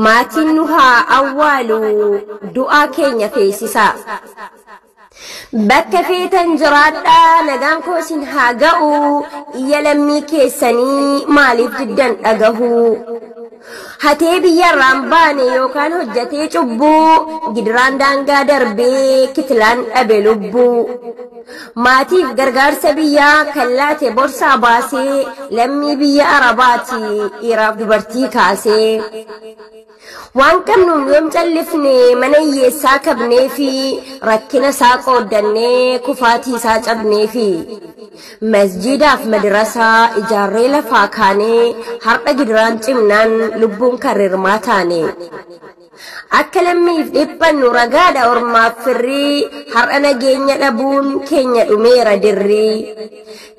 maatiin nu haa awwaalu du'aa keenya feesisaa. Bakka feetan jiraadhaa nagaan koo isin haa ga'u iyya lammii keessanii maaliif diddan dhagahu. Hatee biyyarraan baane yookaan hojjatee cubbuu gidiraan daangaa darbee kitilaan dhabe lubbuu. Maatiif gargaarsa biyyaa kan laate borsaa baasee lammii biyya arabaati dhiiraaf dubartii kaasee. Waan qabnuun yoom callifne mana hiyyeessaa kabnee fi rakkina isaa qooddannee kufaatii isaa cabnee fi masjidaaf madrasaa ijaarree lafaa kaanee har'a gidiraan cimnaan lubbuun karrirmaa taane. Akka lammiif dhiphannu ragaadha ormaaf firrii har'a nageenya dhabuun keenya dhumeera dirrii.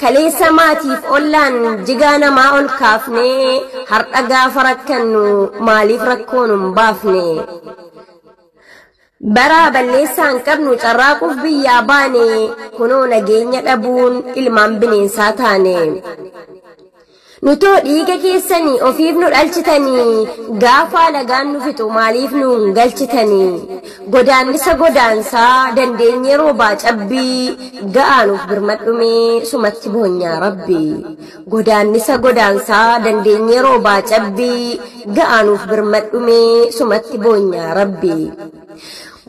Kaleessa maatiif ollaan jigaa namaa ol kaafnee har'a gaafa rakkannu maaliif rakkoon hin baafne. Baraa balleessaan qabnu carraaquuf biyyaa baane kunoo nageenya dhabuun ilmaan bineensaa taane. Nutoo dhiiga keessanii ofiif nu dhalchitanii gaafa lagaan nu fixu maaliif nu hin galchitanii. Godaannisa godaansaa dandeenye roobaa cabbii ga'aanuuf birmadhumee sumatti boonyaa rabbi. Godaannisa godaansaa dandeenye roobaa cabbii ga'aanuuf birmadhumee sumatti boonyaa rabbi.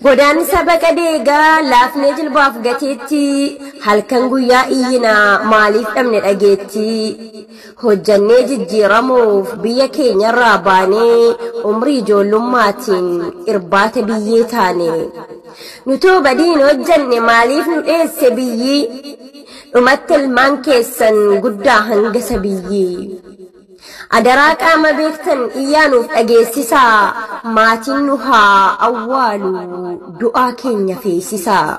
Godaannisa baqa deegaa laafnee jilbaaf gateetti halkan guyyaa iyyinaa maaliif dhabne dhageetti. Hojjannee jijjiiramuuf biyya keenyarraa baanee umrii ijoollummaatiin irbaata biyyee taane. Nutoo badiin hojjanne maaliif nu dheesse biyyi dhumatti ilmaan keessan guddaa hangasa biyyi. Adaraa qaama beektan iyyaanuuf dhageessisaa maatiin nu haa awwaalu du'aa keenya feesisaa.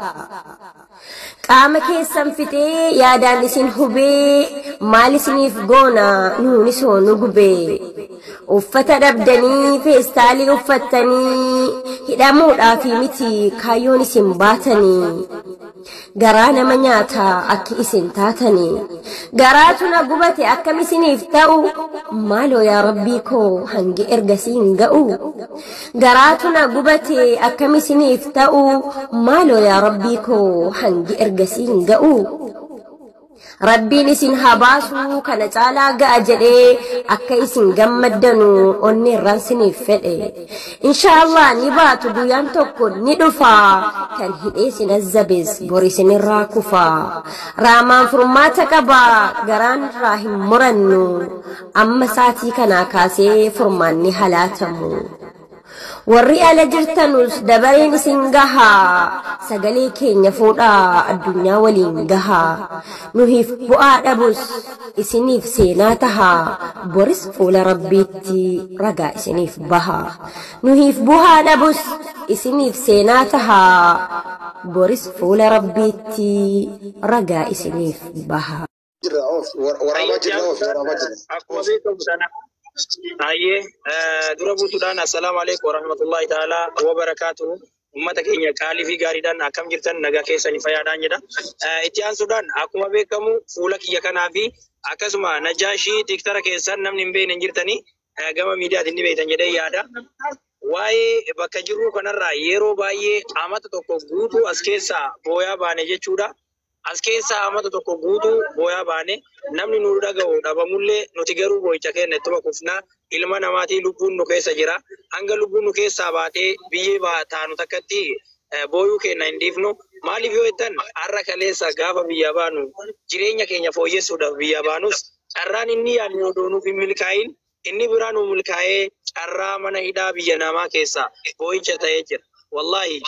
Qaama keessan fixee yaadaan isin hubee maal isiniif goona nuunis hoo nu gubee. Uffata dhabdanii feestaalii uffattanii hidhamuudhaaf miti kaayyoon isin baatanii. Garaa nama nyaata akka isin taatanii. Garaatu na gubate akkam isiniif ta'u maaloo yaa rabbii koo hangi ergasii hin ga'u. Garaatu na gubate akkam isiniif ta'u maaloo yaa rabbii koo hangi ergasii hin ga'u. Rabbiin isin haa baasu kana caalaa ga'a jedhee akka isin gammaddanu onni irraan isiniif fedhe. Inshaallah ni baatu guyyaan tokko ni dhufa kan hidhee isin azzabes bor isinirraa kufa. Raamaan furmaata qaba garaan irraa hin murannu amma saatii kanaa kaasee furmaanni halaatamu. Warri ala jirtanus dabareen isin gahaa sagalee keenya fuudhaa addunyaa waliin gahaa. Nuhiif bu'aa dhabus isiniif seenaa tahaa boris fuula rabbiitti ragaa isiniif bahaa. Nuhiif bu'aa dhabus isiniif seenaa tahaa boris fuula rabbiitti ragaa isiniif bahaa. Aye, dura Sudan. Assalamualaikum warahmatullahi taala wabarakatuh. Ummata keenya qaalii fi gaariidhaan akkam jirtan nagaa keessanii fayyaadhaan jedha. Itiyaan Sudan akkuma beekamu fuula kiyya kanaa fi akkasuma Najaashii tiktara keessan namni hin beekne jirtanii gama miidiyaatiin ni beektan jedhee yaada. Waa'ee bakka jirru kanarraa yeroo baay'ee amata tokko guutuu as keessaa booyaa baane jechuudha. As keessaa amata tokko guutuu booyaa baane namni nu dhaga'u dhabamullee nuti garuu boo'icha keenya itti bakufnaa ilma namaatii lubbuun nu keessa jira. Hanga lubbuun nu keessaa baatee biyyee taanu takkatti booyuu keenya hin dhiifnu. Maaliif yoo jettan har'a kaleessa gaafa biyya baanu jireenya keenya fooyyessuudhaaf biyya baanus carraan inni yaadnu odoonuuf hin milkaa'in inni biraan nu milkaa'ee carraa mana hidhaa biyya namaa keessaa boo'icha ta'ee jira. Wallaahi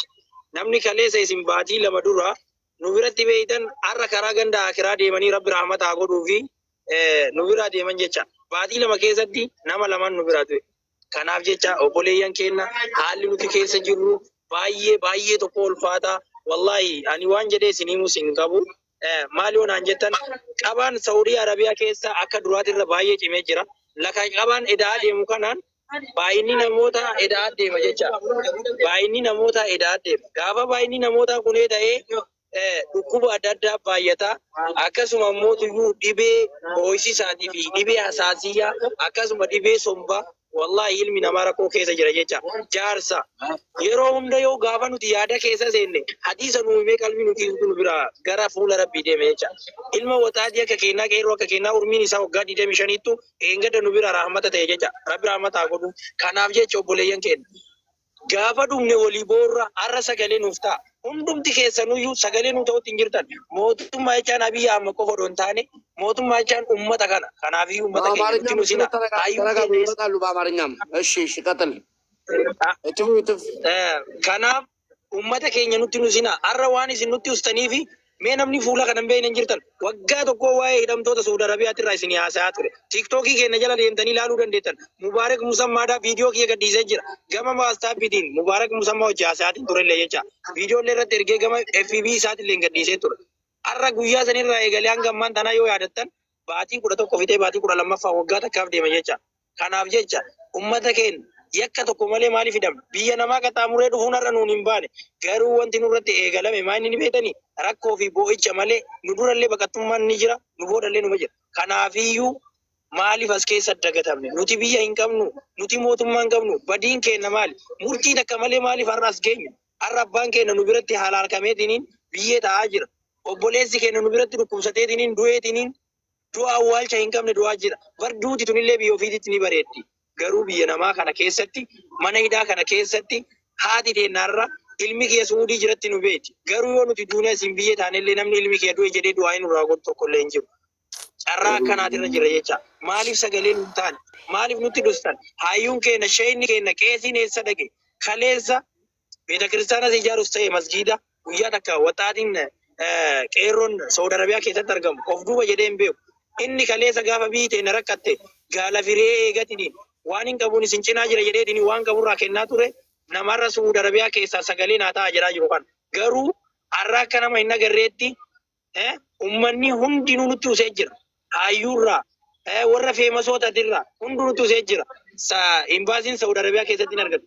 namni kaleessa isin baatii lama dura nu biratti beeytan har'a karaa ganda akiraa deemanii rabbi rahmataa godhuu fi nu biraa deeman jecha baatii lama keessatti nama lamaan nu biraa tu'e. Kanaaf jecha obboleeyyan keenya haalli nuti keessa jirru baay'ee tokko ulfaata. Wallahi ani waan jedhee isiniimus hin qabu. Maali onaan jettan qabaan Saudi Arabiyaa keessa akka duraatirra baay'ee cimee jira. Laka qabaan edaa deemu kanaan baay'inni namoota edaa deema jecha. Baay'inni namoota edaa deema. Gaafa baay'inni namoota kunee ta'ee dhukkuba adda addaa baay'ata akkasuma immoo tuyyuu dhibee ho'isisaatii fi dhibee hasaasiyyaa akkasuma dhibee sombaa wallahi ilmi namaa rakkoo keessa jira jecha jaarsa yeroo hunda yoo gaafa nuti yaada keessa seenne hadiisa nu himee qalbii nuti nu bira gara fuula rabbii deeme jecha ilma waxaatii akka kennaa qeerroo akka kennaa urmiin isaa waggaa 25tti eengada nu bira rahmata ta'e jecha rabbi rahmata haa godhu kanaaf jecha obboleeyyan keenya gaafa dhumne walii boorra har'a sagalee nuuf ta'a. Hundumti keessanuyyuu sagalee nu ta'utti hin jirtan. Mootummaa jechaan Abiyyi Ahmad qofa odoo hin taane mootummaa jechaan uummata kana. Kanaafiyyuu uummata keenya nuti nu sina. Kanaaf uummata keenya nuti nu sina. Har'a waan isin nutti ustanii fi mee namni fuula kana hin beekne hin jirtan. Waggaa tokko waa'ee hidhamtoota Saudi Arabiyaatti irraa isin haasa'aa ture. Tiiktookii keenya jala deemtanii ilaaluu dandeettan. Mubaarak Musammaadhaa viidiyoo kiyya gadhiisee jira. Gama waastaappiitiin Mubaarak Musammaa hojii haasa'aatiin turellee jecha. Viidiyoolee irratti ergee gama FB isaatiillee gadhiisee ture. Har'a guyyaa sanirraa eegalee hanga ammaan tanaa yoo yaadattan baatii 11 fitee baatii 12ffaa waggaa takkaaf deema jecha. Kanaaf jecha uummata keenya yakka tokko malee maaliif hidhamna? Biyya namaa qaxxaamuree dhufuun har'a nuun hin baane. Garuu wanti nurratti eegalame maal inni beekanii? Rakkoo fi boo'icha malee nu durallee baqattummaan ni jira, nu boodallee numa jira. Kanaafiyyuu maaliif as keessa dagatamne? Nuti biyya hin qabnu, nuti mootummaa hin qabnu, badiin keenya maali? Murtii takka malee maaliif har'a as geenyu? Har'a abbaan keenya nu biratti haala harkameetiniin biyyee ta'aa jira. Obboleessi keenya nu biratti dhukkubsateetiniin du'eetiniin du'a awwaalcha hin qabne du'aa jira. Bar duuti tunillee biyya ofiititti ni bareeddi. Garuu biyya namaa kana keessatti mana hidhaa kana keessatti haati teennaarra ilmi kee Suudii jiratti nu beeti. Garuu yoo nuti duuniyaa isin biyyee taanellee namni ilmi kee du'e jedhee du'aa hin irraa godhu tokkollee hin jiru. Carraa akkanaatirra jira jecha. Maaliif sagalee nu taane? Maaliif nutti dhustan? Hayyuun keenya, sheenni keenya, qeesiin eessa dhaqe? Kaleessa beeta kiristaanas ijaarus ta'e masgiida guyyaa takka waxaatiin qeerroon Saudi Arabiyaa keessatti argamu. Of duuba jedhee hin beeku. Inni kaleessa gaafa biyyi teenya rakkatte gaala firee eegatiniin waan hin qabuun isin cinaa jira jedheetini waan qaburraa kennaa ture namarra Saudi Arabiyaa keessaa sagalee naa ta'aa jiraa jiru kan. Garuu har'a akka nama hin agarreetti uummanni hundinuu nutti usee jira. Hayyuurraa warra feemasootatirraa hunduu nutti usee jira. Imbaasiin Saudi Arabiyaa keessatti hin argatu.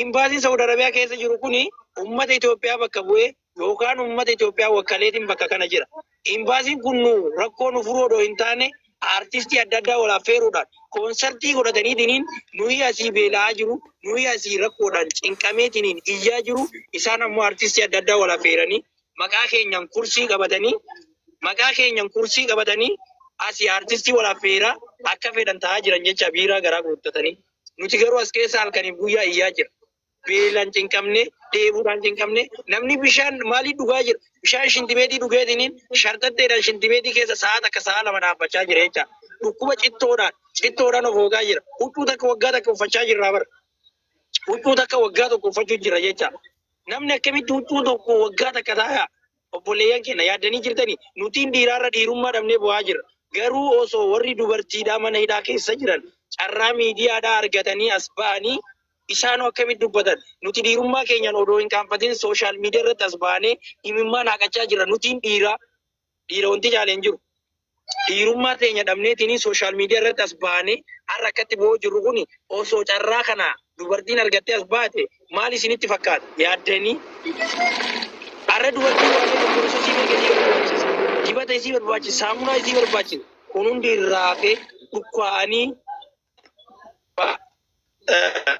Imbaasiin Saudi Arabiyaa keessa jiru kuni uummata Itoophiyaa bakka bu'ee yookaan uummata Itoophiyaa wakkaleetiin bakka kana jira. Imbaasiin kun rakkoo nu furuu odoo hin taane artistii adda addaa wal affeeruudhaan koonsartii godhataniitiin nuyi asii beela'aa jiru, nuyi asii rakkoodhaan cinqameetiin iyyaa jiru. Isaan ammoo artistii adda addaa wal affeeranii maqaa keenyan kursii qabatanii asii artistii wal affeeraa akka fedhan ta'aa jiran jecha biiraa garaa guuttatanii. Nuti garuu as keessa halkaniif guyyaa iyyaa jira. Beelaan cinqamne, dheebuudhaan cinqamne, namni bishaan maalii dhugaa jira? Bishaan shintimeetii dhugeetiniin shartatteedhaan shintimeetii keessa sa'aat akka sa'a lama dhaabbachaa jira jecha. Dhukkuba cittoodhaan of hoogaa jira. Huccuu takka waggaa takka uffachaa jirraa bara. Huccuu takka waggaa tokko uffachuu jira jecha. Namni akkamitti huccuu tokko waggaa takka taa'aa? Obboleeyyan keenya yaaddanii jirtanii nutiin dhiiraarra dhiirummaa dhabnee bu'aa jira. Garuu osoo warri dubartiidhaa mana hidhaa keessa jiran carraa miidiyaadhaa argatanii as ba'anii isaanoo akkamitti dubbatan? Nuti dhiirummaa keenyaan odoo hin qaanfatin sooshaal miidiyaa irratti as baanee himimmaan haqachaa jira. Nutiin dhiira wanti caaleen jiru. Dhiirummaa teenya dhabneetiin sooshaal miidiyaa irratti as baanee har'a akkatti bo'oo jirru kuni osoo carraa kana dubartiin argattee as baate maal isinitti fakkaata? Yaaddanii har'a dubartiin waan tokko isii barbaachisa. Dibata isii barbaachisa. Saamunaa isii barbaachisa. Kun hundi irraa hafee dhukkaa'anii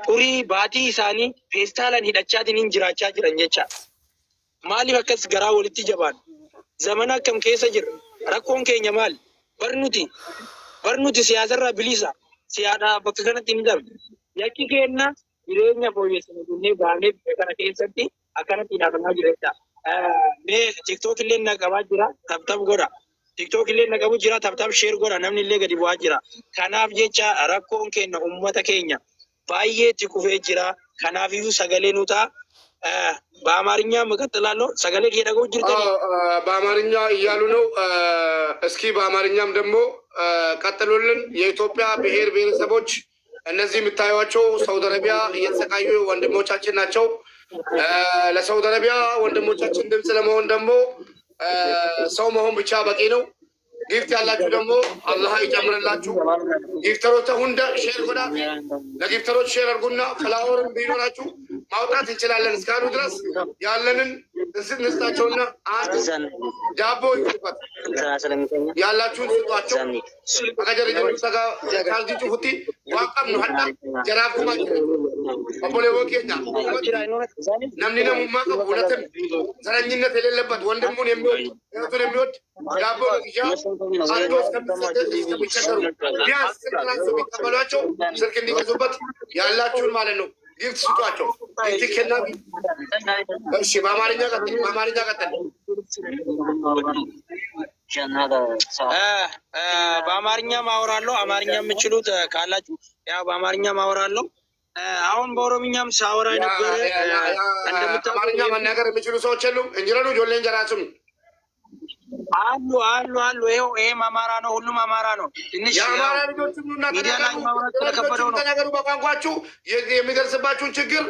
xurii baatii isaanii feestaalaan hidhachaatiin jiraachaa jiran jecha. Maaliif akkas garaa walitti jabaan? Zamana akkam keessa jirra? Rakkoon keenya maali? Barnuti siyaasarraa bilisa. Siyaadhaa bakka kanatti hin dabne. Yakki keenya jireenya fooyyessine kunnee baanee kana keessatti akkanatti hidhatamaa jira jecha. Mee TikTok illee naqabaa jira. Tabtab godha. TikTok illee naqabu jira. Tabtab share godha. Namni illee gadi bu'aa jira. Kanaaf jecha rakkoon keenya uummata keenya baay'ee itti kufee jira. Kanaafiyyuu sagalee nu ta'a. በአማርኛ መቀጥላለሁ። ሰገሌ እየደገው ጅርተኒ በአማርኛ እያሉ ነው። እስኪ በአማርኛም ደግሞ ቀጥሉልን። የኢትዮጵያ ብሔር ብሔረሰቦች እነዚህ የምታዩዋቸው ሳውዲ አረቢያ እየተሰቃዩ ወንድሞቻችን ናቸው። ለሳውዲ አረቢያ ወንድሞቻችን ድምጽ ለመሆን ደግሞ ሰው መሆን ብቻ በቂ ነው። ጊፍት ያላችሁ ደግሞ አላህ ይጨምርላችሁ። ጊፍተሮች ሁንደ ሼር ጎዳ ለጊፍተሮች ሼር አድርጉና ፍላወርን ቢኖራችሁ ማውጣት እንችላለን እስካሉ ድረስ ያለንን እንስጣቸውና ዳቦ ይፈት ያላችሁን ስጧቸው አገጀር ይተጋ ካልዲ ጩፍቲ ዋቀም ነው ሀዳ ጀራኩማ አቦሌ ወኬኛ ነምኒ ነሙማ ሁለተም ዘረኝነት የሌለበት ወንድሙን የሚወድ እህቱን የሚወድ ዳቦ ለግጃ አንዶስ ከሚቸገሩ ቢያንስ ስልክላቸው ቢቀበሏቸው ስልክ እንዲገዙበት ያላችሁን ማለት ነው ጊፍት ስጧቸው ይትከና እሺ በአማርኛ ቀጥል በአማርኛ ማወራለሁ አማርኛ የምችሉት ካላችሁ ያው በአማርኛ ማወራለሁ አሁን በኦሮምኛም ሳወራ ነበር እንደምታውቁ አማርኛ መናገር የሚችሉ ሰዎች የሉም እንጀራሉ ጆሌን ጀራሱም አሉ ይሄም አማራ ነው ሁሉም አማራ ነው ትንሽ የአማራ ልጆችም እና ተናገሩ በቋንቋችሁ የሚደርስባችሁን ችግር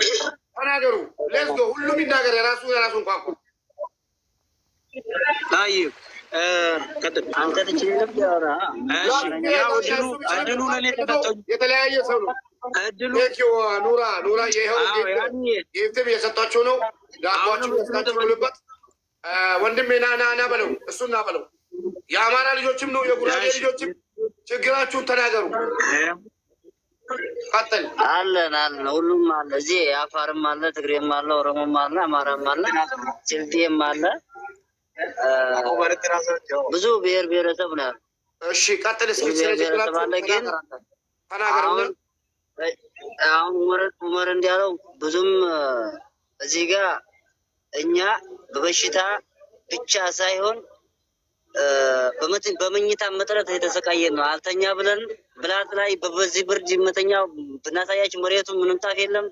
ተናገሩ ሌትስ ጎ ሁሉም ይናገር የራሱን ቋንቋ طيب አንተ ትችላለህ ያወራ ያው እድሉ ለኔ ተሰጠኝ የተለያየ ሰው ነው እድሉ ኑራ ይሄው ጊፍትም የሰጣችሁ ነው ዳቦአችሁ ተስተካክሉበት ወንድሜ ና በለው እሱና በለው የአማራ ልጆችም ነው የጉራጌ ልጆችም ችግራችሁን ተናገሩ ቀጥል አለን ሁሉም አለ እዚህ አፋርም አለ ትግሬም አለ ኦሮሞም አለ አማራም አለ ስልጤም አለ ብዙ ብሔር ብሔረሰብ ነው እሺ ቀጥል እስኪ ስለዚህ ግን ተናገሩ አሁን ኡመር እንዲያለው ብዙም እዚህ ጋር እኛ በበሽታ ብቻ ሳይሆን በመኝታ መጥረት የተሰቃየን ነው አልተኛ ብለን ብላት ላይ በዚህ ብርድ መተኛው ብናሳያችሁ መሬቱ ምንም ጣፍ የለም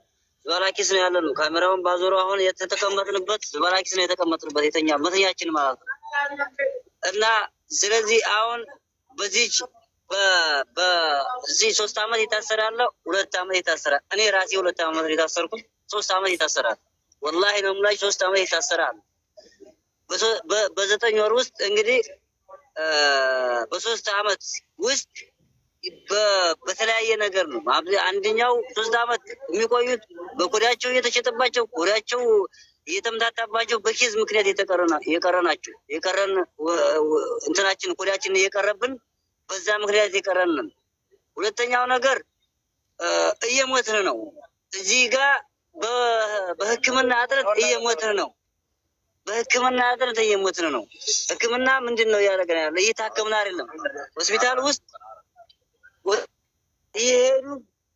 ዘባላኪስ ነው ያለው ካሜራውን ባዞሮ አሁን የተተቀመጥንበት ዘባላኪስ ነው የተቀመጥንበት የተኛ መተኛችን ማለት ነው እና ስለዚህ አሁን በዚህ 3 አመት የታሰራለ 2 አመት የታሰራ እኔ ራሴ 2 አመት የታሰርኩት 3 አመት የታሰራል والله ነው ላይ 3 አመት የታሰራል በ9 ወር ውስጥ እንግዲህ በ3 አመት ውስጥ በተለያየ ነገር ነው አንደኛው 3 አመት የሚቆዩት በቆዳቸው የተሸጠባቸው ቆዳቸው የተምታታባቸው በኪዝ ምክንያት የቀረናቸው እንትናችን ቆዳችን የቀረብን በዛ ምክንያት የቀረን ሁለተኛው ነገር እየሞትን ነው እዚህ ጋር በህክምና አጥረት እየሞትን ነው በህክምና አጥረት እየሞትን ነው ህክምና ምንድነው ያደረገና ያለ እየታከምና አይደለም ሆስፒታል ውስጥ ይሄዱ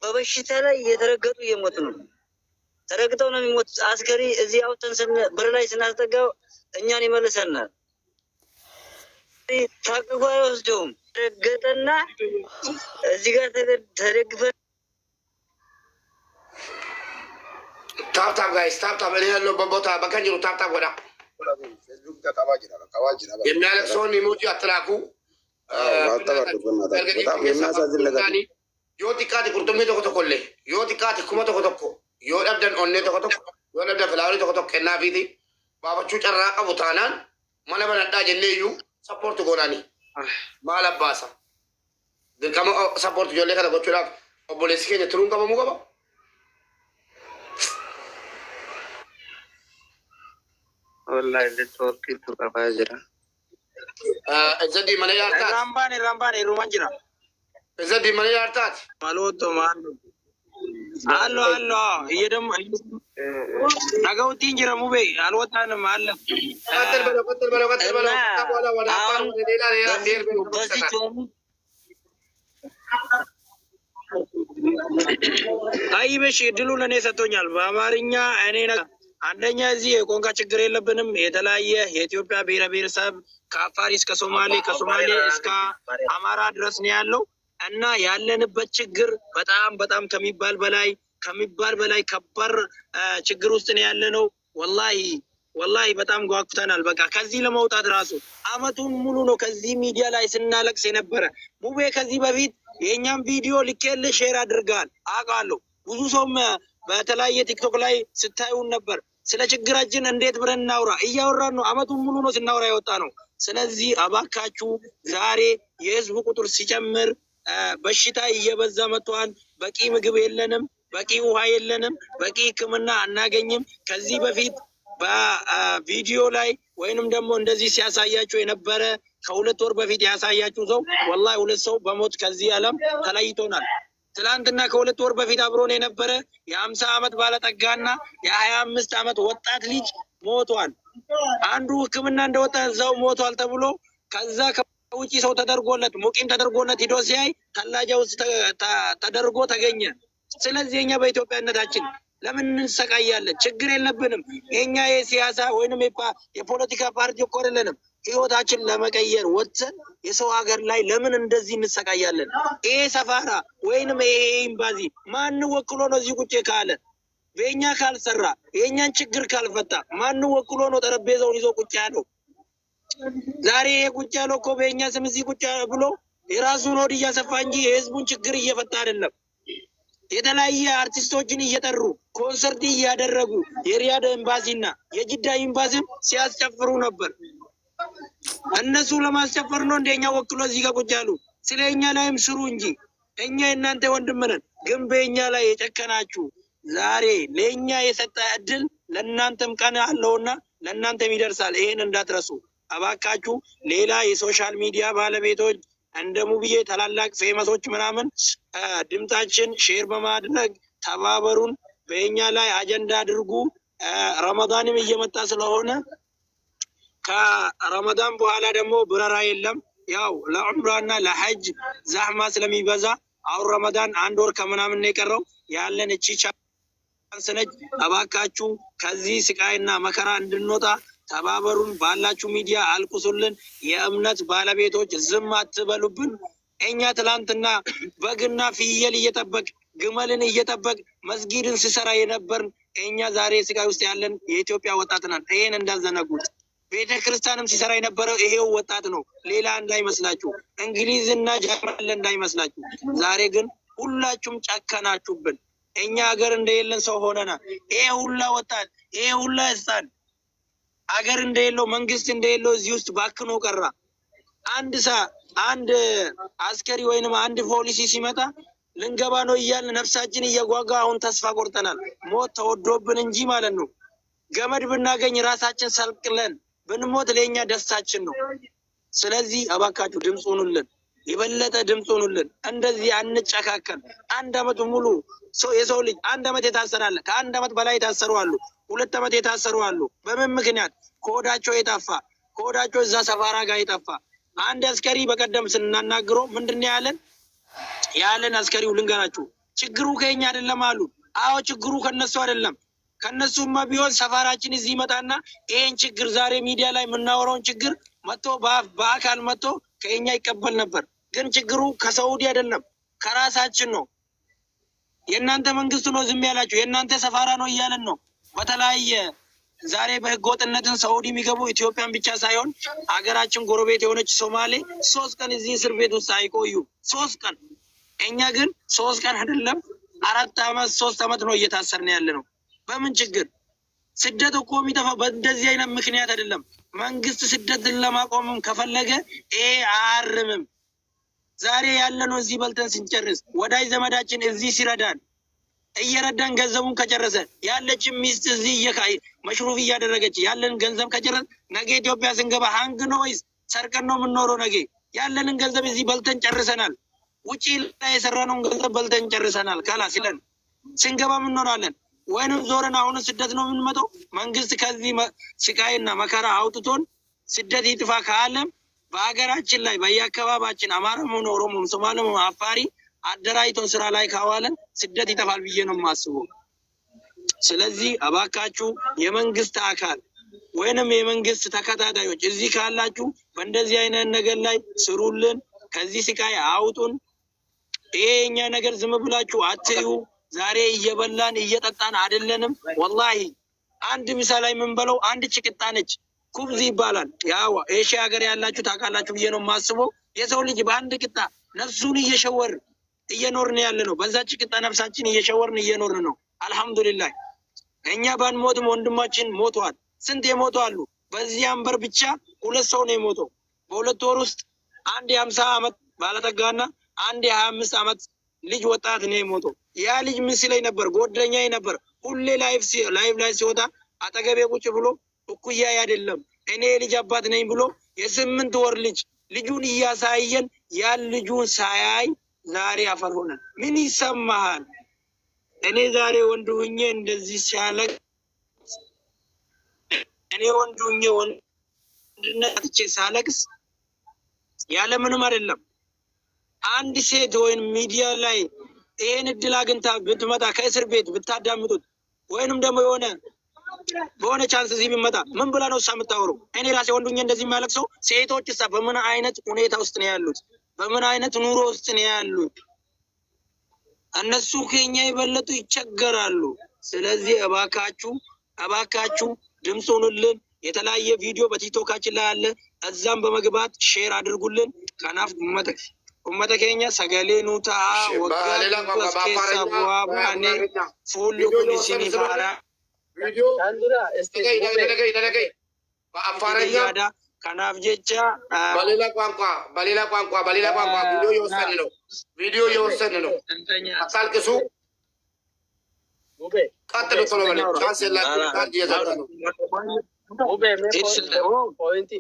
በበሽታ ላይ እየተረገጡ እየሞቱ ነው ተረግጠው ነው የሚሞት አስከሪ እዚህ አውጥተን በር ላይ ስናስጠጋው እኛን ይመልሰናል ታቅጓይ ወስደውም ረገጠና እዚህ ጋር ተደግፈን ታፕ ጋይስ ታፕ እኔ ያለው በቦታ በከንጅሩ ታፕ ወዳ የሚያለቅሰውን ኢሞጂ አትላኩ yoo xiqqaate qurxummii tokko tokkollee yoo xiqqaate kuma tokko yoo dhabdan onnee tokko yoo dhabdan filaawrii tokko kennaafiiti baafachuu carraa qabu taanaan mana banadhaa jennee iyyuu sappoorti goonaani maal abbaasa dirqama sappoorti ijoollee kana gochuudhaaf obboleessi keenya turuun qabamuu qaba wallahi networkiitu qabaa jira ezadi mana yaartaati rambaane ruman jira ezadi mana yaartaati malooto maalo allo yedam nagawtiin jira mube alwataan maalla qatal balo wala wala አይ በሽ ድሉ ለኔ ሰጥቶኛል በአማርኛ እኔ አንደኛ እዚህ የቆንቃ ችግር የለብንም የተለያየ የኢትዮጵያ ብሔር ብሔረሰብ ከአፋር እስከ ሶማሌ ከሶማሌ እስከ አማራ ድረስ ነው ያለው እና ያለንበት ችግር በጣም ከሚባል በላይ ከባድ ችግር ውስጥ ነው ያለነው ወላሂ በጣም ጓጉተናል በቃ ከዚህ ለመውጣት ራሱ አመቱን ሙሉ ነው ከዚህ ሚዲያ ላይ ስናለቅስ የነበረ ሙቤ ከዚህ በፊት የኛም ቪዲዮ ልከል ሼር አድርጋል አቃለሁ ብዙ ሰው በተለያየ ቲክቶክ ላይ ስታዩን ነበር ስለ ችግራችን እንዴት ብለን እናውራ እያወራን ነው አመቱን ሙሉ ነው ስናወራ ያወጣ ነው ስለዚህ አባካችሁ ዛሬ የህዝብ ቁጥር ሲጨምር በሽታ እየበዛ መጥቷል በቂ ምግብ የለንም በቂ ውሃ የለንም፣ በቂ ሕክምና አናገኝም። ከዚህ በፊት በቪዲዮ ላይ ወይንም ደግሞ እንደዚህ ሲያሳያችሁ የነበረ ከሁለት ወር በፊት ያሳያችሁ ሰው ወላሂ ሁለት ሰው በሞት ከዚህ ዓለም ተለይቶናል። ትላንትና ከሁለት ወር በፊት አብሮን የነበረ የ50 ዓመት ባለጠጋና የ25 ዓመት ወጣት ልጅ ሞቷል። አንዱ ሕክምና እንደወጣ እዛው ሞቷል ተብሎ ከዛ ከውጪ ሰው ተደርጎለት ሙቂም ተደርጎለት ሂዶ ሲያይ ተላጃ ውስጥ ተደርጎ ተገኘ። ስለዚህ እኛ በኢትዮጵያነታችን ለምን እንሰቃያለን? ችግር የለብንም። የኛ የሲያሳ ወይንም የፖለቲካ ፓርቲ እኮ አይደለንም። ህይወታችን ለመቀየር ወጥተን የሰው ሀገር ላይ ለምን እንደዚህ እንሰቃያለን? ይሄ ሰፋራ ወይንም ይሄ ኤምባሲ ማን ወክሎ ነው እዚህ ቁጭ ካለ? በእኛ ካልሰራ የኛን ችግር ካልፈታ ማን ወክሎ ነው ጠረጴዛውን ይዞ ቁጭ ያለው? ዛሬ ይሄ ቁጭ ያለው እኮ በእኛ ስም እዚህ ቁጭ ብሎ የራሱን ሆድ እያሰፋ እንጂ የህዝቡን ችግር እየፈታ አይደለም። የተለያየ አርቲስቶችን እየጠሩ ኮንሰርት እያደረጉ የሪያድ ኤምባሲና የጅዳ ኤምባሲም ሲያስጨፍሩ ነበር። እነሱ ለማስጨፈር ነው እንደኛ ወክሎ እዚህ ጋር ቁጭ ያሉ። ስለኛ ላይም ስሩ እንጂ እኛ እናንተ ወንድም ነን። ግን በእኛ ላይ የጨከናችሁ ዛሬ ለኛ የሰጠ እድል ለእናንተም ቀን አለውና ለእናንተም ይደርሳል። ይሄን እንዳትረሱ አባካችሁ። ሌላ የሶሻል ሚዲያ ባለቤቶች እንደ ሙብዬ ታላላቅ ፌመሶች ምናምን ድምታችን ሼር በማድረግ ተባበሩን። በእኛ ላይ አጀንዳ አድርጉ። ረመዳንም እየመጣ ስለሆነ ከረመዳን በኋላ ደግሞ ብረራ የለም። ያው ለዑምራና ለሐጅ ዛህማ ስለሚበዛ አሁን ረመዳን አንድ ወር ከምናምን ነው የቀረው። ያለን እቺ ቻንስ ነች። እባካችሁ ከዚህ ስቃይና መከራ እንድንወጣ ተባበሩን። ባላችሁ ሚዲያ አልቁሱልን። የእምነት ባለቤቶች ዝም አትበሉብን። እኛ ትላንትና በግና ፍየል እየጠበቅ ግመልን እየጠበቅ መስጊድን ሲሰራ የነበርን እኛ ዛሬ ስቃይ ውስጥ ያለን የኢትዮጵያ ወጣት ነን። ይሄን እንዳዘነጉት። ቤተ ክርስቲያንም ሲሰራ የነበረው ይሄው ወጣት ነው። ሌላ እንዳይመስላችሁ፣ እንግሊዝና ጀርመን እንዳይመስላችሁ። ዛሬ ግን ሁላችሁም ጨከናችሁብን። እኛ ሀገር እንደሌለን ሰው ሆነናል። ይሄ ሁላ ወጣት ይሄ ሁላ ህፃን አገር እንደሌለው መንግስት እንደሌለው እዚህ ውስጥ ባክኖ ቀራ። አንድ አስከሪ ወይንም አንድ ፖሊሲ ሲመጣ ልንገባ ነው እያልን ነፍሳችን እየጓጓ አሁን ተስፋ ቆርጠናል። ሞት ተወዶብን እንጂ ማለት ነው። ገመድ ብናገኝ ራሳችን ሰልቅለን ብንሞት ለኛ ደስታችን ነው። ስለዚህ አባካችሁ ድምጽ ሁኑልን፣ የበለጠ ድምጽ ሁኑልን። እንደዚህ አንጨካከን። አንድ አመት ሙሉ የሰው ልጅ አንድ አመት የታሰራለ፣ ከአንድ አመት በላይ የታሰሩ አሉ፣ 2 አመት የታሰሩ አሉ። በምን ምክንያት? ከወዳቸው የጠፋ ከወዳቸው እዛ ሰፋራ ጋር የጠፋ አንድ አስከሪ በቀደም ስናናግረው ምንድነው ያለን አስከሪው ልንገራችሁ፣ ችግሩ ከኛ አይደለም አሉ። አዎ ችግሩ ከነሱ አይደለም። ከነሱማ ቢሆን ሰፋራችን እዚህ መጣና ይሄን ችግር ዛሬ ሚዲያ ላይ የምናወራውን ችግር መጥቶ በአካል መጥቶ ከኛ ይቀበል ነበር። ግን ችግሩ ከሳውዲ አይደለም ከራሳችን ነው። የእናንተ መንግስት ነው ዝም ያላችሁ፣ የእናንተ ሰፋራ ነው እያለን ነው። በተለያየ ዛሬ በህገወጥነትን ሳውዲ የሚገቡ ኢትዮጵያን ብቻ ሳይሆን አገራችን ጎረቤት የሆነች ሶማሌ 3 ቀን እዚህ እስር ቤት ውስጥ አይቆዩ 3 ቀን። እኛ ግን 3 ቀን አይደለም 4 አመት 3 አመት ነው እየታሰርን ያለ ነው። በምን ችግር? ስደት እኮ የሚጠፋው በእንደዚህ አይነት ምክንያት አይደለም። መንግስት ስደትን ለማቆምም ከፈለገ አያርምም። ዛሬ ያለነው እዚህ በልተን ስንጨርስ ወዳጅ ዘመዳችን እዚህ ሲረዳን እየረዳን ገንዘቡን ከጨረሰ ያለችን ሚስት እዚህ መሽሩፍ እያደረገች ያለን ገንዘብ ከጨረስ ነገ ኢትዮጵያ ስንገባ ሃንግ ነው ወይስ ሰርቀን ነው የምንኖረው? ነገ ያለንን ገንዘብ እዚህ በልተን ጨርሰናል። ውጪ ላይ የሰራነውን ገንዘብ በልተን ጨርሰናል። ካላስ ይለን ስንገባ ምን እንሆናለን? ወይንም ዞረን አሁን ስደት ነው የምንመጣው? መንግስት ከዚህ ስቃይና መከራ አውጥቶን ስደት ይጥፋ ካለም በአገራችን ላይ በየአካባቢያችን አማራም ሆነ ኦሮሞም ሶማሌም አፋሪ አደራጅቶን ስራ ላይ ካዋለን ስደት ይጠፋል ብዬ ነው የማስበው። ስለዚህ እባካችሁ የመንግስት አካል ወይንም የመንግስት ተከታታዮች እዚህ ካላችሁ በእንደዚህ አይነት ነገር ላይ ስሩልን፣ ከዚህ ስቃይ አውጡን። ይሄኛ ነገር ዝም ብላችሁ አትዩ። ዛሬ እየበላን እየጠጣን አይደለንም። ወላሂ አንድ ምሳሌ የምንበለው አንድ ጭቅጣ ነች፣ ኩብዝ ይባላል። ያው እሺ ሀገር ያላችሁ ታውቃላችሁ ብዬ ነው የማስበው። የሰው ልጅ በአንድ ቅጣ ነፍሱን እየኖርን ያለ ነው። በዛ ጭቅጣ ነፍሳችን እየሸወርን እየኖርን ነው። አልহামዱሊላህ እኛ ባንሞትም ወንድማችን ሞቷል። ስንት የሞቱ አሉ። በዚህ አንበር ብቻ 2 ሰው ነው የሞተው። በ2 ወር ውስጥ አንድ የ50 አመት ባለጠጋና አንድ የ25 አመት ልጅ ወጣት ነው የሞተው። ያ ልጅ ምስለኝ ነበር፣ ጎደኛዬ ነበር። ሁሌ ላይቭ ላይ ሲወጣ አጠገቤ ቁጭ ብሎ እኩያዬ አይደለም እኔ ልጅ አባት ነኝ ብሎ የ8 ወር ልጁን እያሳየን ያን ልጁን ሳያይ ዛሬ አፈር ሆነ። ምን ይሰማሃል? እኔ ዛሬ ወንድ ሆኜ እንደዚህ ሲያለቅ እኔ ወንድ ሆኜ ወንድነቴ ሳለቅስ ያለ ምንም አይደለም። አንድ ሴት ወይን ሚዲያ ላይ ይሄን እድል አግኝታ ብትመጣ ከእስር ቤት ብታዳምጡት ወይንም ደግሞ በሆነ ቻንስ እዚህ ቢመጣ ምን ብላ ነው የምታወራው? እኔ ራሴ ወንድ ሆኜ እንደዚህ የሚያለቅሰው ሴቶችስ በምን አይነት ሁኔታ ውስጥ ነው ያሉት? በምን አይነት ኑሮ ውስጥ ነው ያሉት? እነሱ ከኛ ይበለጡ ይቸገራሉ። ስለዚህ እባካችሁ ድምጽ ሁኑልን። የተለያየ ቪዲዮ በቲክቶካችን ላይ አለ። እዛም በመግባት ሼር አድርጉልን። ከናፍ ኡመተ ኬኛ ሰገሌ ኑታ ወጋሌላ ባፋራ ባባኔ ፉሉ ኩሊሲኒ ፋራ ቪዲዮ አንዱራ እስቲ ባፋራኛ ከናፍ ጀቻ በሌላ ቋንቋ ቪዲዮ የወሰን ነው አታልቅሱ። ቀጥሉ ቶሎ በለው ቻንስ የላችሁ ካርድ እየዘራ ነው።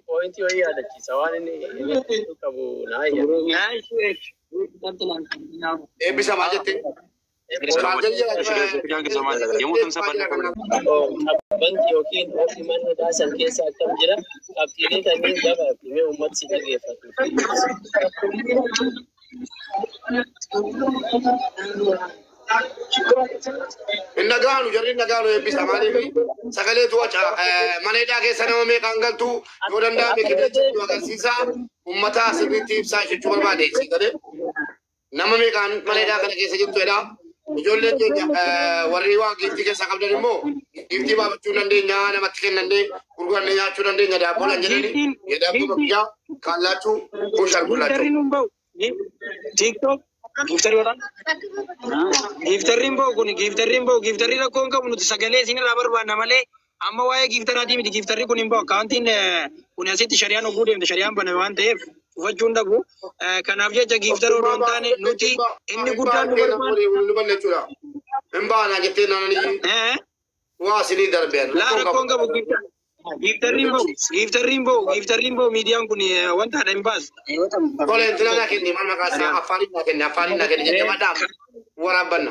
ፖይንቲ ወይ ያለች ሰዋን ከቡ ናይ ኤቢሳ ማጀት የሙትን ሰባለ በንት ዮኪን ኦፊማን ዳሰን ኬሳ አከም ጅራ አብቲኔ ታኒ ዳባ ቢሜ ኡመት ሲደገፈት النجانو جري النجانو يبي سامعني بي سكالي تو أشا منيدا كيسانو ميكان قلتو يودندا بكتير وكان سيسا أمتا سبيتي بسا شجور ما ديسي كده نما ميكان منيدا كنا كيسا جبتو إدا يجولي جو وريوا كيفتي كيسا قبل نمو كيفتي بابا تونندي نيانا متكينندي كورغان نيا تونندي نيا بولا جريني يدابو بكيا كالاتو بوشال بولاتو TikTok giftari wadan giftari rakkoon qabu nuti sagalee isin irraa barbaanna malee amma waa'ee giftaraatii miti. Giftari kun immoo akkaantiin kun asitti shari'aan oguu deemte shari'aan baname waan ta'eef uffachuun dhabu. Kanaaf jecha giftari odoo hin taane nuti inni guddaan nu barbaanna. Himbaana jettee naannoo waa isinii darbeen rakkoon qabu giftariin boo miidiyaan kun wanta adda hin baasu. Kole intilana kenni man makasa afani na kenni jette madam warabanna.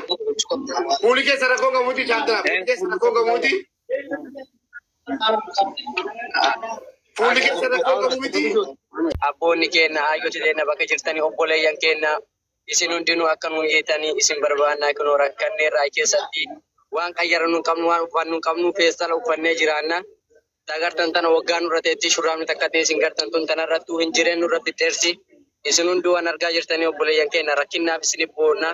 Puli ke sara ko gamuti chandra ke sara ko gamuti. Puli ke sara ko gamuti. Abbonni kenna ayyoti denna bakka jirtani obboleeyyan kenna isin hundinu akkanu yeetani isin barbaanna kanu rakkanne raa keessatti waan qayyaranu qabnu waan ufannu qabnu feestala ufannee jiraanna. Tagartan tana waggaan irratti shurraamni takka teessin gartan tun tana irratti hin jireenyu irratti teersi isin hunduu waan argaa jirtanii obboleeyyan keenya rakkinnaaf isin boonna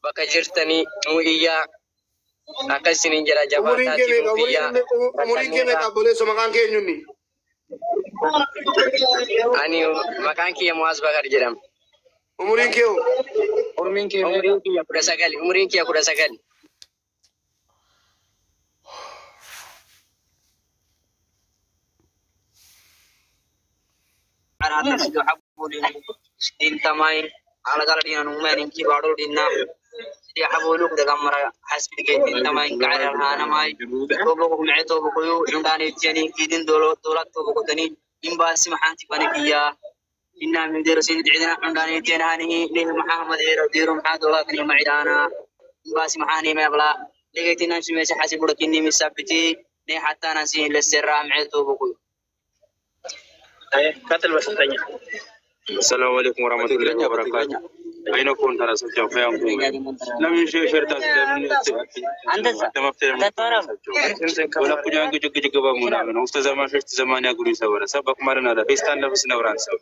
bakka jirtanii muuyyaa akka isiniin jedha jabaataati muuyyaa umuriin keenya qabboleessa maqaan keenyunni ani maqaan kiyya Mu'aaz Bakar jedhama. Umuriin kiyya 19. أنا أتحدث حبولي دين تماي على قال دينا نومين كي بارو دينا دي حبولوك ده كمرة حسب دين تماي قاعد أنا ماي توبلوك معتو بقيو عندنا تجاني كيدين دولات توبكتني إن باس محاتي بنيكيا إننا من درسين عندنا عندنا تجاني له محمد ديرو محاد الله كني معدانا إن باس محاني ما يبلا لقيتنا شمس حاسب لكني مسبتي نه حتى نسي للسر معتو بقيو. قتل بس الثانية. السلام عليكم ورحمة الله وبركاته. أين كون ترى سجى فيهم؟ لم يشوف شرطة أنت مفترض. ولا كجان كجوك بامونا من أستاذ زمان شفت زمان يقول يسوي سبب مرنا هذا فيستان لبس نبران سوى.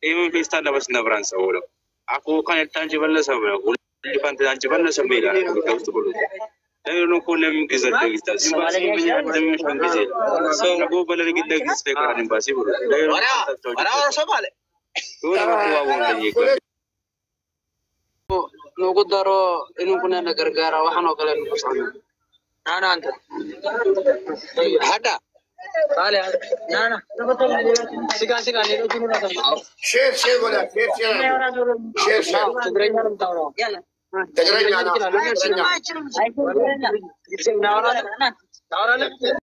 إيمن فيستان لبس نبران سوى. أكو كان التانجبل سوى. اللي كان التانجبل سوى لا كوست بلو. لأنه كل من جزء تجسد. سباسي من يعتمد مش من جزء. سو بلر كده جزء كارن باسي بلو. أنا سبالة. نقدروا إنه كنا نقرقارا وحنا وكلا نقصنا. أنا أنت. هذا. قالي نانا. سكان ليلو كنا نقول. شير ولا شير. تقريبا نمتاورو. يلا. تقرأني أنا